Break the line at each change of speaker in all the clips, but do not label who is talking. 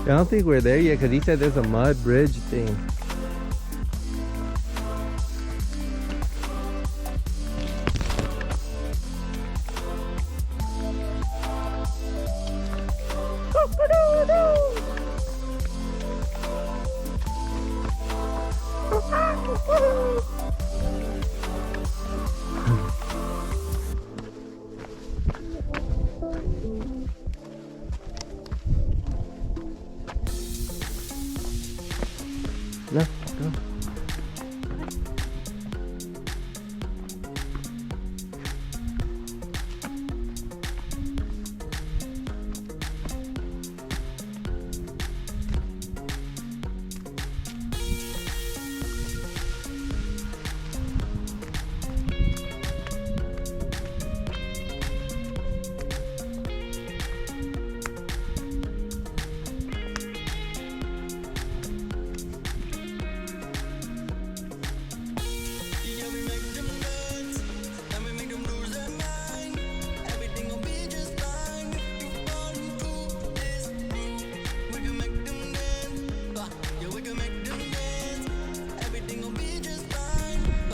I don't think we're there yet because he said there's a mud bridge thing. No, go.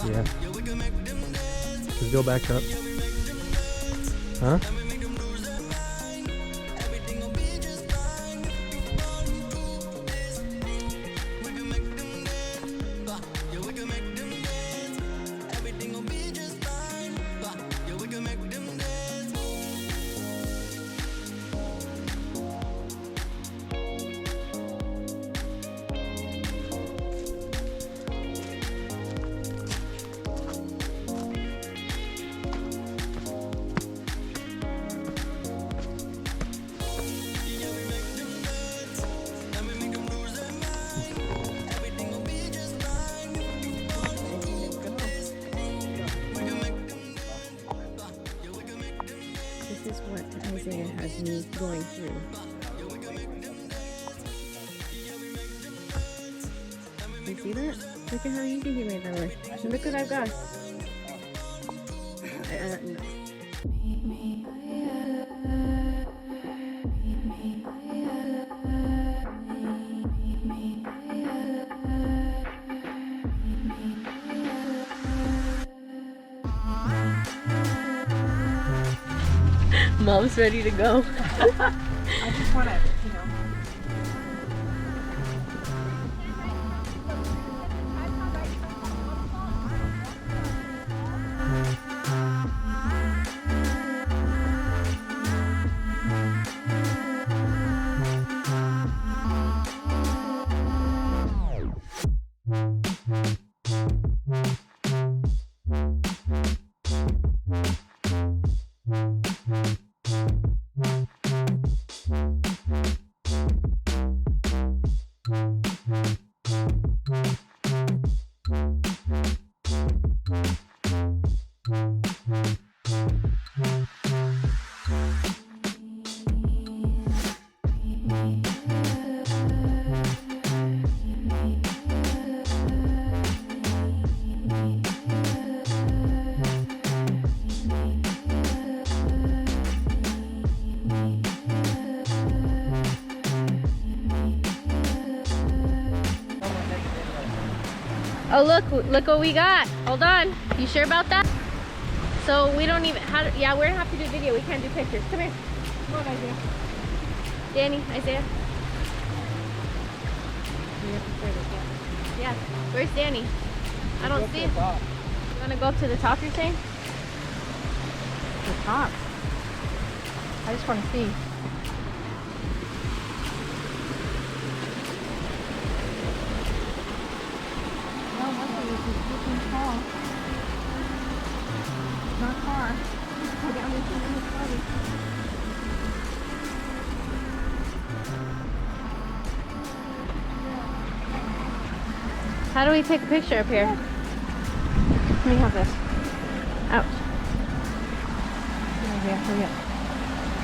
Yeah. Let's go back up. Huh?
This is what Isaiah has me going through. You see that? Look at how easy he made that one. And look what I've got. No. Mom's ready to go.
I just want to, you know.
Oh look what we got. Hold on. You sure about that? So we don't even yeah, we're gonna have to do video. We can't do pictures. Come here.
Come on, Isaiah.
Danny, Isaiah. Yeah. Where's Danny? I don't see him. You wanna go up to the top, you're saying?
The top. I just want to see. Not far. Go down this way.
How do we take a picture up here?
Let me have this.
Ouch.
Hurry up.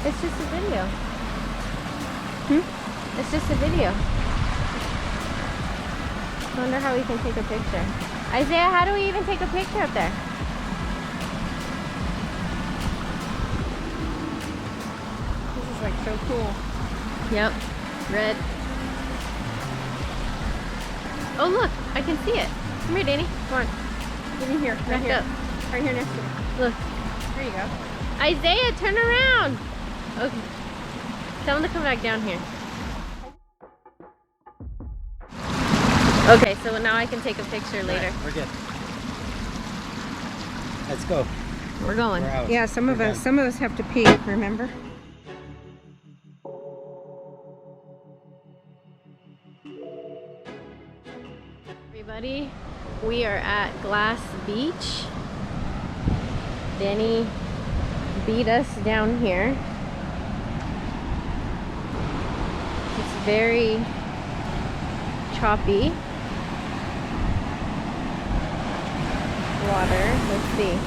It's just a video. It's just a video. I wonder how we can take a picture. Isaiah, how do we even take a picture up there?
This is like so cool.
Yep. Red. Oh look, I can see it. Come here, Danny. Come on.
Give me here. Right
Back
here.
up.
Right here next to me.
Look.
There you go.
Isaiah, turn around. Okay. Tell him to come back down here. Okay, so now I can take a picture later.
We're good. Let's go.
We're going.
We're out.
Yeah, some of
We're
us
done.
have to pee, remember?
Everybody, we are at Glass Beach. Danny beat us down here. It's very choppy water. Let's see.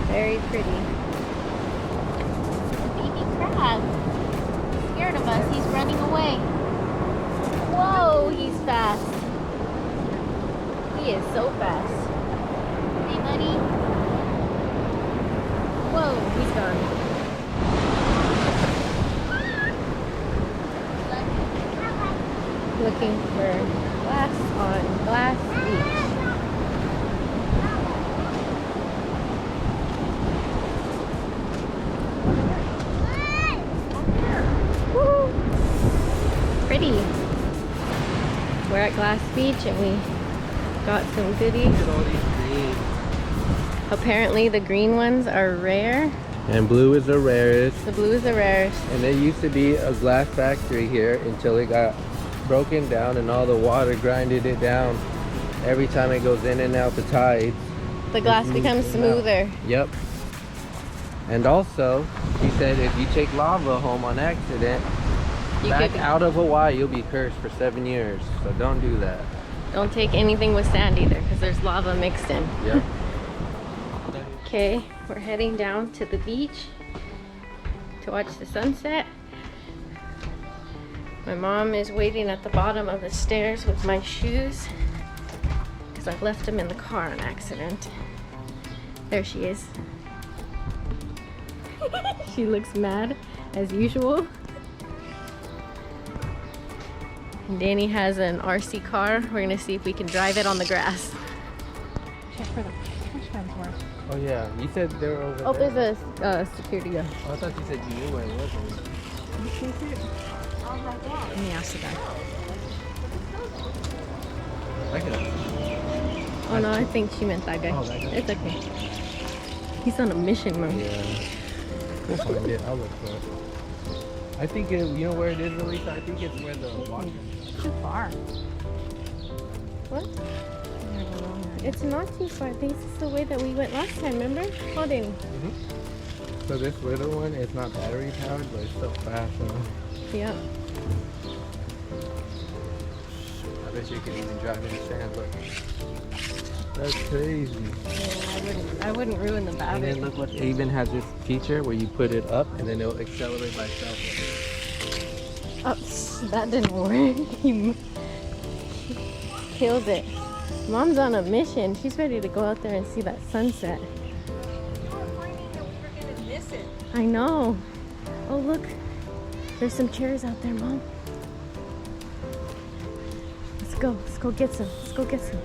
Very pretty. Baby crab. Scared of us. He's running away. Whoa, he's fast. He is so fast. Hey, buddy. Whoa, he's gone. Looking for glass on Glass Beach. Pretty. We're at Glass Beach and we got some goodies.
Look at all these green.
Apparently the green ones are rare.
And blue is the rarest.
The blue is the rarest.
And there used to be a glass factory here until it got broken down and all the water grinded it down. Every time it goes in and out the tides.
The glass
it
becomes
smooths it out.
smoother.
Yep. And also, he said if you take lava home on accident,
You
back
could-
out of Hawaii, you'll be cursed for 7 years. So don't do that.
Don't take anything with sand either because there's lava mixed in.
Yep.
Okay, we're heading down to the beach to watch the sunset. My mom is waiting at the bottom of the stairs with my shoes because I left them in the car on accident. There she is. She looks mad as usual. And Danny has an RC car. We're gonna see if we can drive it on the grass.
Check for the trash cans more.
Oh yeah, you said they were over
Oh,
there.
there's a security guard.
Oh, I thought you said you knew where it was.
Let me ask the guy.
Oh no, I think she meant that guy.
Oh, that guy.
It's okay. He's on a mission, Mom.
Yeah. We'll find it. I'll look for it. I think it, you know where it is, Elisa? I think it's where the water.
Too far.
What? It's not too far. I think this is the way that we went last time, remember? Oh, Danny.
So this little one, it's not battery powered, but it's so fast.
Yeah.
I bet you could even drive in the sand, look. That's crazy.
I wouldn't ruin the
And
battery.
then look what it even has this feature where you put it up and then it'll accelerate by itself.
Oh, that didn't work. He killed it. Mom's on a mission. She's ready to go out there and see that sunset. I know. Oh, look. There's some chairs out there, Mom. Let's go. Let's go get some. Let's go get some.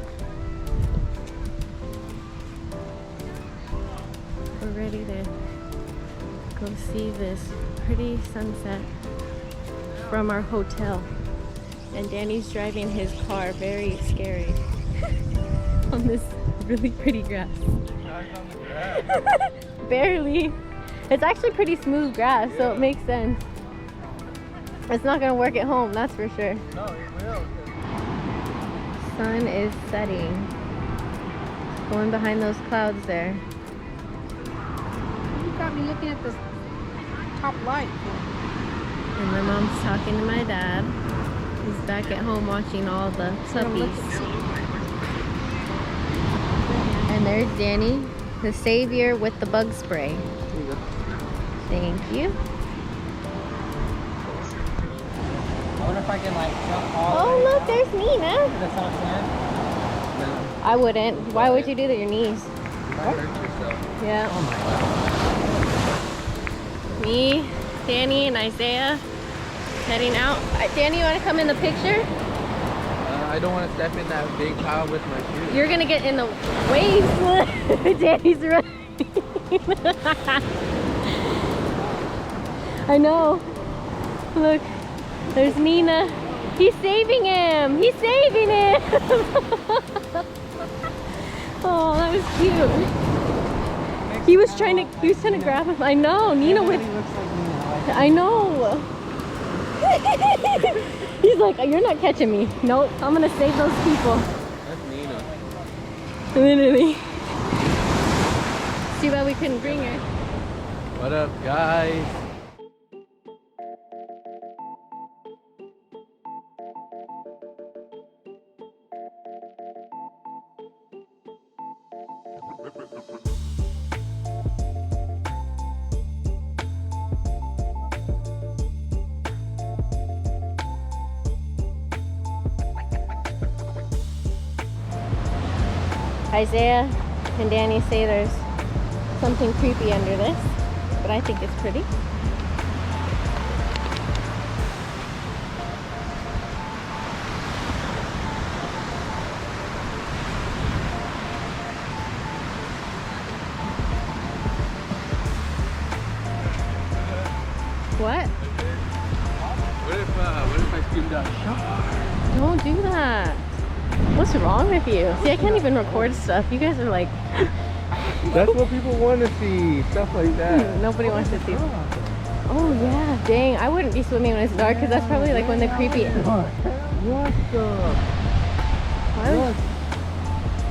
We're ready to go see this pretty sunset from our hotel. And Danny's driving his car, very scary, on this really pretty grass. Barely. It's actually pretty smooth grass, so it makes sense. It's not gonna work at home, that's for sure.
No, it will.
Sun is setting. Going behind those clouds there.
You got me looking at this top light.
And my mom's talking to my dad. He's back at home watching all the puppies. And there's Danny, the savior with the bug spray.
Here you go.
Thank you.
I wonder if I can like jump all the
Oh
way
look,
down
there's Nina.
to the sun sand.
No.
I wouldn't. Why would you do that? Your knees.
You might hurt yourself.
Yeah.
Oh my god.
Me, Danny, and Isaiah heading out. Danny, you want to come in the picture?
I don't want to step in that big pile with my shoes.
You're gonna get in the waves. Danny's running. I know. Look, there's Nina. He's saving him. He's saving him. Oh, that was cute. He was trying to grab him. I know. Nina with. I know. He's like, you're not catching me. Nope, I'm gonna save those people.
That's Nina.
Literally. Too bad we couldn't bring her.
What up, guys?
Isaiah and Danny say there's something creepy under this, but I think it's pretty. What?
What if I screamed out, "Shark"?
Don't do that. What's wrong with you? See, I can't even record stuff. You guys are like...
That's what people want to see. Stuff like that.
Nobody wants to see. Oh yeah, dang. I wouldn't be swimming when it's dark because that's probably like when the creepy...
What the?
Why would...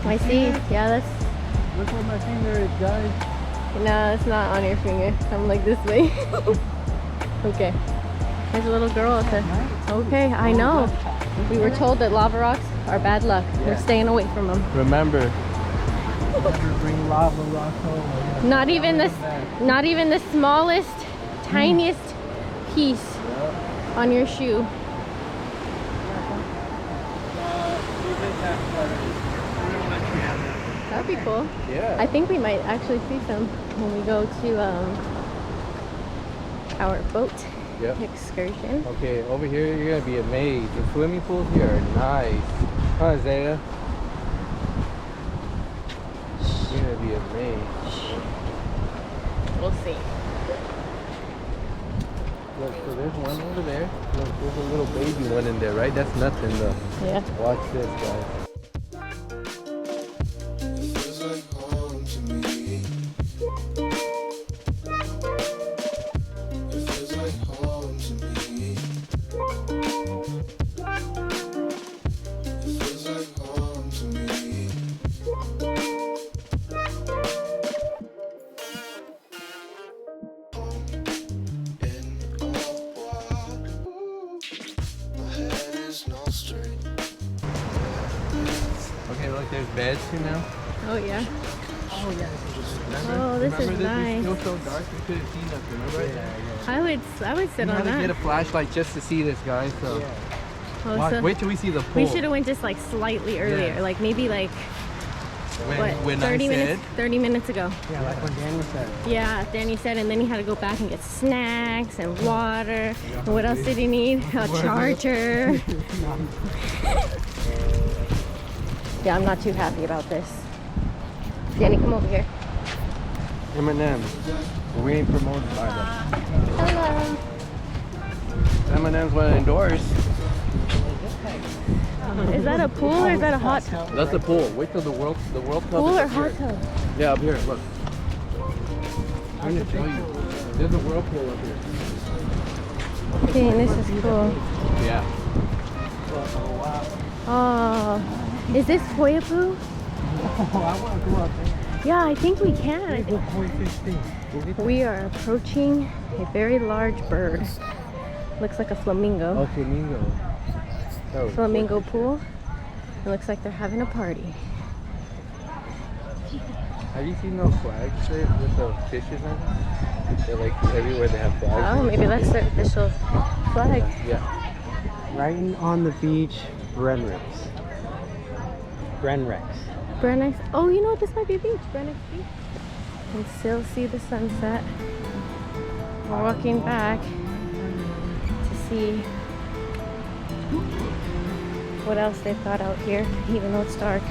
I see. Yeah, that's...
Look where my finger is, guys.
No, it's not on your finger. I'm like this way. Okay. There's a little girl at the... Okay, I know. We were told that lava rocks are bad luck. We're staying away from them.
Remember, never bring lava rocks home.
Not even the smallest, tiniest piece on your shoe. That'd be cool.
Yeah.
I think we might actually see some when we go to our boat excursion.
Okay, over here you're gonna be amazed. The swimming pools here are nice. Huh, Isaiah? You're gonna be amazed.
We'll see.
Look, so there's one over there. Look, there's a little baby one in there, right? That's nothing though.
Yeah.
Watch this, guys. Okay, look, there's beds here now.
Oh yeah.
Oh yeah.
Remember?
Oh, this
Remember
is
this?
nice.
It was so dark we couldn't see nothing. Remember?
I would sit
You
on
had to get a
that.
flashlight just to see this, guys. So
Oh,
watch,
so
wait till we see the pool.
we should have went just like slightly earlier,
Yeah.
like maybe like
when
30
I
minutes
said,
30 minutes ago.
Yeah, like what Danny said.
Yeah, Danny said, and then he had to go back and get snacks and water. And what else did he need? A charger. Yeah, I'm not too happy about this. Danny, come over here.
M&M's. We ain't promoted by them.
Hello.
M&M's went indoors.
Is that a pool or is that a hot tub?
That's the pool. Wait till the World Cup
Pool
is
or
up
hot
here.
tub?
Yeah, up here. Look. I'm gonna show you. There's a whirlpool up here.
Okay, this is cool.
Yeah.
Oh, is this Poipu?
Oh, I want to go up there.
Yeah, I think we can. I
Go
think
point 15.
we are approaching a very large bird. Looks like a flamingo.
Oh, flamingo. Oh,
Flamingo pool. It looks like they're having a party.
have you seen those flags there with the fishes in it? They're like everywhere they have flags.
Oh, maybe that's their official flag.
Yeah.
Right on the beach, Bren Rex.
Brennick's. Oh, you know what? This might be a beach. Brennick's Beach. You can still see the sunset. We're walking back to see what else they've got out here, even though it's dark.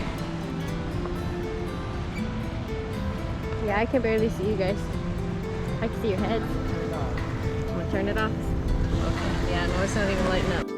Yeah, I can barely see you guys. I can see your heads. I'm gonna turn it off. Okay, yeah, no, it's not even lighting up.